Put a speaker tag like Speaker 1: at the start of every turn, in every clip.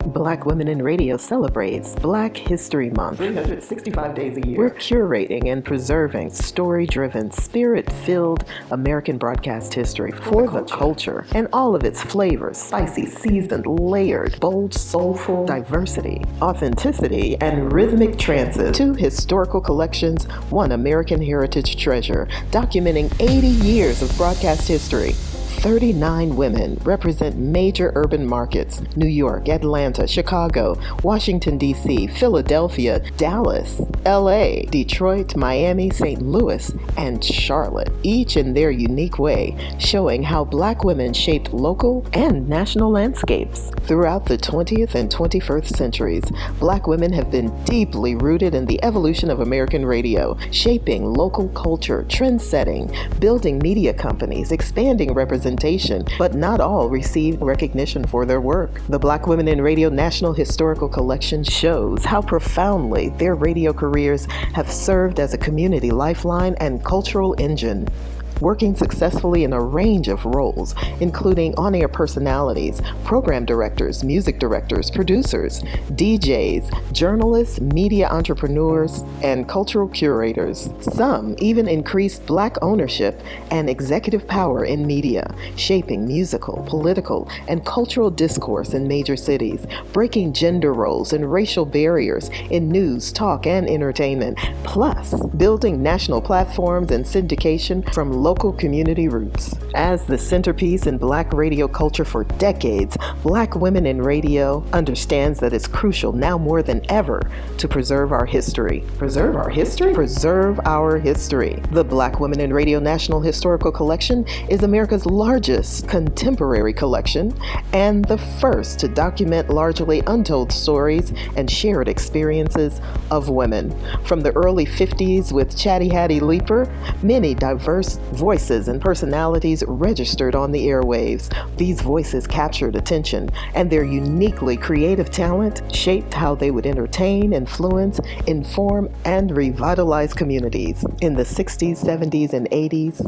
Speaker 1: Black Women in Radio celebrates Black History Month. 365 days a year. We're curating and preserving story-driven, spirit-filled American broadcast history for the culture and all of its flavors: spicy, seasoned, layered, bold, soulful, diversity, authenticity, and rhythmic trances. 2 historical collections, 1 American heritage treasure, documenting 80 years of broadcast history. 39 women represent major urban markets: New York, Atlanta, Chicago, Washington, D.C., Philadelphia, Dallas, L.A., Detroit, Miami, St. Louis, and Charlotte, each in their unique way, showing how Black women shaped local and national landscapes. Throughout the 20th and 21st centuries, Black women have been deeply rooted in the evolution of American radio, shaping local culture, trend-setting, building media companies, expanding representation, but not all received recognition for their work. The Black Women in Radio National Historical Collection shows how profoundly their radio careers have served as a community lifeline and cultural engine, working successfully in a range of roles, including on-air personalities, program directors, music directors, producers, DJs, journalists, media entrepreneurs, and cultural curators. Some even increased Black ownership and executive power in media, shaping musical, political, and cultural discourse in major cities, breaking gender roles and racial barriers in news, talk, and entertainment, plus building national platforms and syndication from local community roots. As the centerpiece in Black radio culture for decades, Black Women in Radio understands that it's crucial now more than ever to preserve our history. Preserve our history? Preserve our history. The Black Women in Radio National Historical Collection is America's largest contemporary collection and the first to document largely untold stories and shared experiences of women. From the early 50s with Chatty Hattie Leaper, many diverse voices and personalities registered on the airwaves. These voices captured attention, and their uniquely creative talent shaped how they would entertain, influence, inform, and revitalize communities. In the 60s, 70s, and 80s,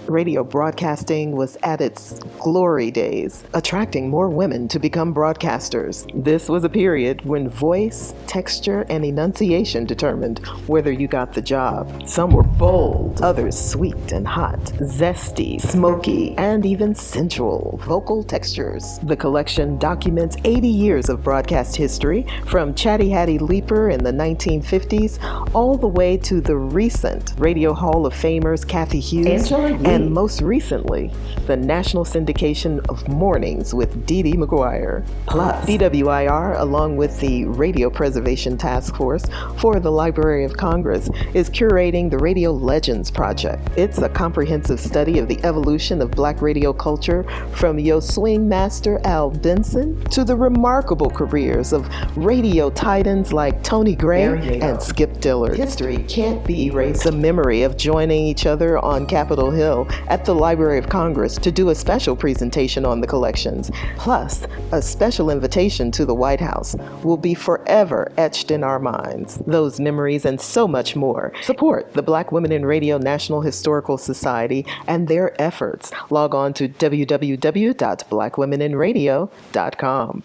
Speaker 1: radio broadcasting was at its glory days, attracting more women to become broadcasters. This was a period when voice, texture, and enunciation determined whether you got the job. Some were bold, others sweet and hot, zesty, smoky, and even sensual vocal textures. The collection documents 80 years of broadcast history, from Chatty Hattie Leaper in the 1950s all the way to the recent Radio Hall of Famers Kathy Hughes, and most recently, the national syndication of Mornings with Dee Dee McGuire. Plus, BWIR, along with the Radio Preservation Task Force for the Library of Congress, is curating the Radio Legends Project. It's a comprehensive study of the evolution of Black radio culture, from Yo Swing Master Al Benson to the remarkable careers of radio titans like Tony Gray and Skip Dillard. History can't be erased. The memory of joining each other on Capitol Hill at the Library of Congress to do a special presentation on the collections, plus a special invitation to the White House, will be forever etched in our minds. Those memories and so much more. Support the Black Women in Radio National Historical Society and their efforts. Log on to www.blackwomeninradio.com.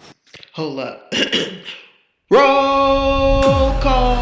Speaker 1: Hold up. Roll call.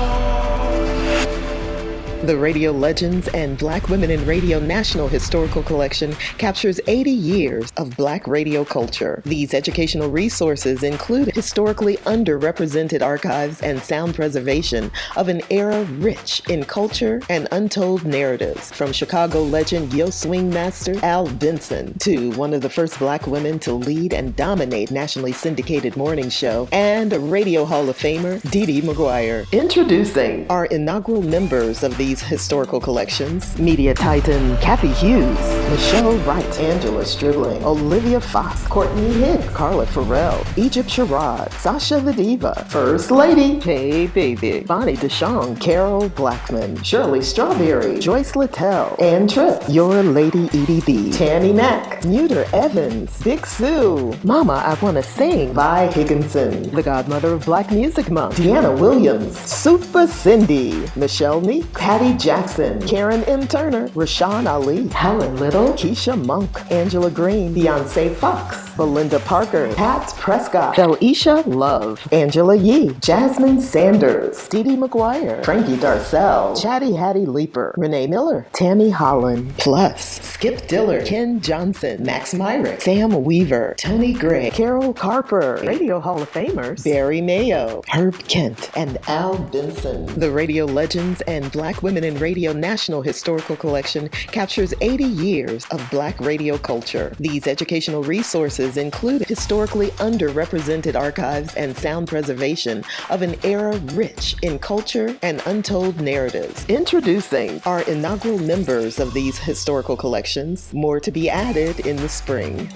Speaker 1: The Radio Legends and Black Women in Radio National Historical Collection captures 80 years of Black radio culture. These educational resources include historically underrepresented archives and sound preservation of an era rich in culture and untold narratives. From Chicago legend Yo Swing Master Al Benson to one of the first Black women to lead and dominate nationally syndicated morning show, and Radio Hall of Famer Dee Dee McGuire. Introducing our inaugural members of these historical collections: media titan Kathy Hughes, Michelle Wright, Angela Stribling, Olivia Fox, Courtney Hicks, Carla Farrell, Egypt Sherrod, Sasha the Diva, First Lady, Hey Baby, Bonnie DeShong, Carol Blackman, Shirley Strawberry, Joyce Littell, Ann Tripp, Your Lady Edie B, Tanny Mack, Muter Evans, Big Sue, Mama I Wanna Sing, Vi Higginson, the godmother of Black Music Month, Deanna Williams, Super Cindy, Michelle Neek, Patty Addie Jackson, Karen M. Turner, Rashawn Ali, Helen Little, Keisha Monk, Angela Green, Beyonce Fox, Belinda Parker, Pat Prescott, Felicia Love, Angela Yee, Jasmine Sanders, Dee Dee McGuire, Frankie Darcell, Chatty Hattie Leaper, Renee Miller, Tammy Holland, plus Skip Diller, Ken Johnson, Max Myrick, Sam Weaver, Tony Gray, Carol Carper, Radio Hall of Famers, Barry Mayo, Herb Kent, and Al Benson. The Radio Legends and Black Women in Radio National Historical Collection captures 80 years of Black radio culture. These educational resources include historically underrepresented archives and sound preservation of an era rich in culture and untold narratives. Introducing our inaugural members of these historical collections, more to be added in the spring.